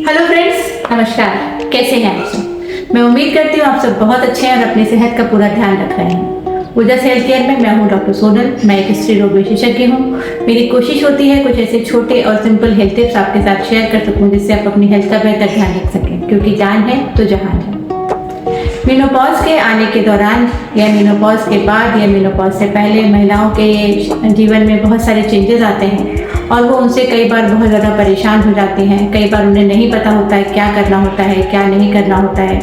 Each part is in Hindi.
हेलो फ्रेंड्स, नमस्कार। कैसे हैं आप सब? मैं उम्मीद करती हूँ आप सब बहुत अच्छे हैं और अपनी सेहत का पूरा ध्यान रख रहे हैं। ओजस हेल्थ केयर में मैं हूँ डॉक्टर सोनल। मैं एक स्त्री रोग विशेषज्ञ हूँ। मेरी कोशिश होती है कुछ ऐसे छोटे और सिंपल हेल्थ टिप्स आपके साथ शेयर कर सकूँ जिससे आप अपनी हेल्थ का बेहतर ध्यान रख सकें, क्योंकि जान है तो जहान है। मेनोपॉज के आने के दौरान या मेनोपॉज के बाद या मेनोपॉज से पहले महिलाओं के जीवन में बहुत सारे चेंजेस आते हैं और वो उनसे कई बार बहुत ज़्यादा परेशान हो जाती हैं। कई बार उन्हें नहीं पता होता है क्या करना होता है, क्या नहीं करना होता है।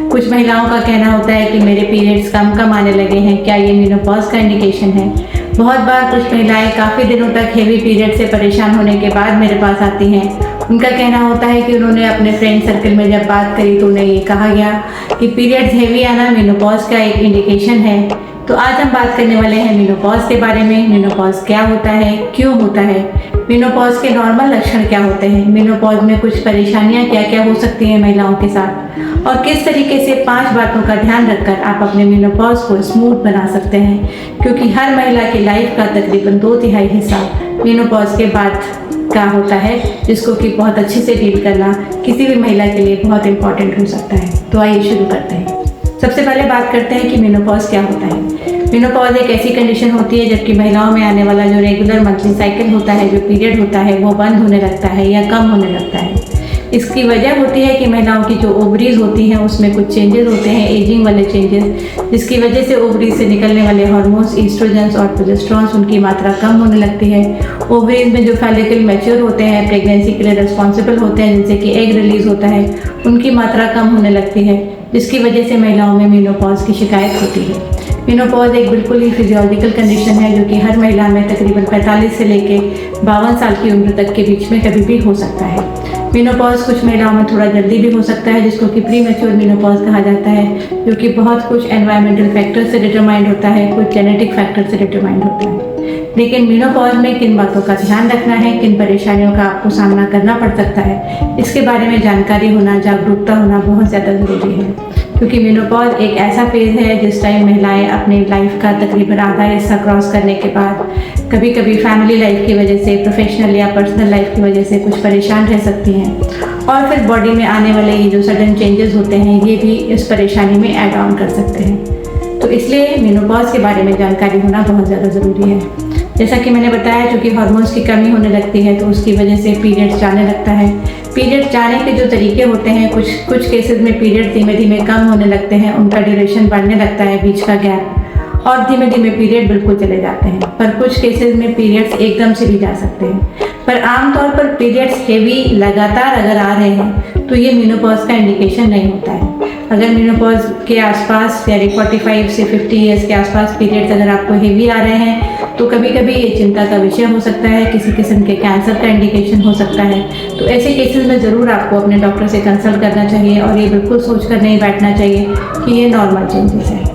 कुछ महिलाओं का कहना होता है कि मेरे पीरियड्स कम आने लगे हैं, क्या ये मेनोपॉज का इंडिकेशन है। बहुत बार कुछ महिलाएं काफ़ी दिनों तक हेवी पीरियड से परेशान होने के बाद मेरे पास आती हैं। उनका कहना होता है कि उन्होंने अपने फ्रेंड सर्कल में जब बात करी तो उन्हें ये कहा गया कि पीरियड्स हेवी आना मेनोपॉज का एक इंडिकेशन है। तो आज हम बात करने वाले हैं मेनोपॉज के बारे में। मेनोपॉज क्या होता है, क्यों होता है, मेनोपॉज के नॉर्मल लक्षण क्या होते हैं, मेनोपॉज में कुछ परेशानियां क्या क्या हो सकती हैं महिलाओं के साथ, और किस तरीके से 5 बातों का ध्यान रखकर आप अपने मेनोपॉज को स्मूथ बना सकते हैं। क्योंकि हर महिला की लाइफ का तकरीबन 2/3 हिस्सा मेनोपॉज के बाद का होता है, जिसको कि बहुत अच्छे से डील करना किसी भी महिला के लिए बहुत इंपॉर्टेंट हो सकता है। तो आइए शुरू करते हैं। सबसे पहले बात करते हैं कि मेनोपॉज क्या होता है। मेनोपॉज एक ऐसी कंडीशन होती है जबकि महिलाओं में आने वाला जो रेगुलर मंथली साइकिल होता है, जो पीरियड होता है, वो बंद होने लगता है या कम होने लगता है। इसकी वजह होती है कि महिलाओं की जो ओवरीज होती हैं उसमें कुछ चेंजेस होते हैं, एजिंग वाले चेंजेस, जिसकी वजह से ओवरीज से निकलने वाले हार्मोन्स ईस्ट्रोजन्स और प्रोजेस्टेरोन्स उनकी मात्रा कम होने लगती है। ओवरीज में जो फॉलिकल मैच्योर होते हैं, प्रेगनेंसी के लिए रिस्पॉन्सिबल होते हैं, जिनसे कि एग रिलीज होता है, उनकी मात्रा कम होने लगती है, जिसकी वजह से महिलाओं में मेनोपॉज की शिकायत होती है। मेनोपॉज एक बिल्कुल ही फिजियोलॉजिकल कंडीशन है जो कि हर महिला में तकरीबन 45 से लेके 52 साल की उम्र तक के बीच में कभी भी हो सकता है। मेनोपॉज कुछ महिलाओं में थोड़ा जल्दी भी हो सकता है, जिसको कि प्री मैच्योर मेनोपॉज कहा जाता है, जो कि बहुत कुछ एनवायरमेंटल फैक्टर से डिटरमाइंड होता है, कुछ जेनेटिक फैक्टर से डिटरमाइंड होता है। लेकिन मेनोपॉज में किन बातों का ध्यान रखना है, किन परेशानियों का आपको सामना करना पड़ सकता है, इसके बारे में जानकारी होना, जागरूकता होना बहुत ज़्यादा ज़रूरी है। क्योंकि मेनोपॉज एक ऐसा फेज़ है जिस टाइम महिलाएं अपनी लाइफ का तकरीबन आधा हिस्सा क्रॉस करने के बाद कभी कभी फैमिली लाइफ की वजह से, प्रोफेशनल या पर्सनल लाइफ की वजह से कुछ परेशान रह सकती हैं, और फिर बॉडी में आने वाले ये जो सडन चेंजेस होते हैं ये भी इस परेशानी में ऐड ऑन कर सकते हैं। तो इसलिए मेनोपॉज के बारे में जानकारी होना बहुत ज़्यादा ज़रूरी है। जैसा कि मैंने बताया, चूँकि हार्मोन्स की कमी होने लगती है तो उसकी वजह से पीरियड्स जाने लगता है। पीरियड्स जाने के जो तरीके होते हैं, कुछ केसेस में पीरियड धीमे धीमे कम होने लगते हैं, उनका ड्यूरेशन बढ़ने लगता है, बीच का गैप, और धीमे धीमे पीरियड बिल्कुल चले जाते हैं। पर कुछ केसेस में पीरियड्स एकदम से भी जा सकते हैं। पर आमतौर पर पीरियड्स हेवी लगातार अगर आ रहे हैं तो ये मेनोपॉज का इंडिकेशन नहीं होता है। अगर मेनोपॉज के आसपास यानी 45 से 50 ईयर्स के आसपास पीरियड्स अगर आपको हेवी आ रहे हैं तो कभी कभी ये चिंता का विषय हो सकता है, किसी किस्म के कैंसर का इंडिकेशन हो सकता है। तो ऐसे केसेस में ज़रूर आपको अपने डॉक्टर से कंसल्ट करना चाहिए और ये बिल्कुल सोच कर नहीं बैठना चाहिए कि ये नॉर्मल चेंजेस हैं।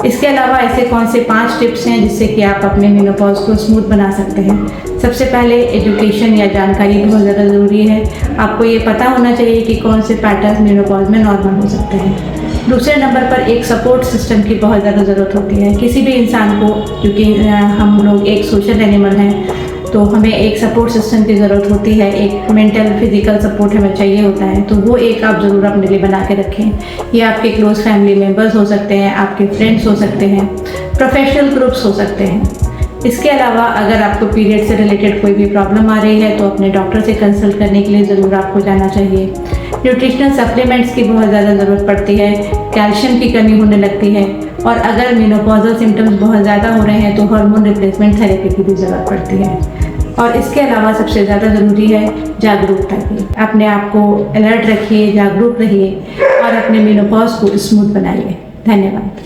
इसके अलावा ऐसे कौन से 5 टिप्स हैं जिससे कि आप अपने मेनोपॉज को स्मूथ बना सकते हैं। सबसे पहले एजुकेशन या जानकारी बहुत ज़्यादा ज़रूरी है। आपको ये पता होना चाहिए कि कौन से पैटर्न मेनोपॉज में नॉर्मल हो सकते हैं। दूसरे नंबर पर एक सपोर्ट सिस्टम की बहुत ज़्यादा ज़रूरत होती है किसी भी इंसान को, क्योंकि हम लोग एक सोशल एनिमल हैं, तो हमें एक सपोर्ट सिस्टम की ज़रूरत होती है। एक मेंटल फिजिकल सपोर्ट हमें चाहिए होता है, तो वो एक आप ज़रूर अपने लिए बना के रखें। ये आपके क्लोज फैमिली मेम्बर्स हो सकते हैं, आपके फ्रेंड्स हो सकते हैं, प्रोफेशनल ग्रुप्स हो सकते हैं। इसके अलावा अगर आपको पीरियड से रिलेटेड कोई भी प्रॉब्लम आ रही है तो अपने डॉक्टर से कंसल्ट करने के लिए ज़रूर आपको जाना चाहिए। न्यूट्रिशनल सप्लीमेंट्स की बहुत ज़्यादा ज़रूरत पड़ती है, कैल्शियम की कमी होने लगती है, और अगर मेनोपॉजल सिम्टम्स बहुत ज़्यादा हो रहे हैं तो हार्मोन रिप्लेसमेंट थेरेपी की भी ज़रूरत पड़ती है। और इसके अलावा सबसे ज़्यादा ज़रूरी है जागरूकता की। अपने आप को अलर्ट रखिए, जागरूक रहिए और अपने मेनोपॉज को स्मूथ बनाइए। धन्यवाद।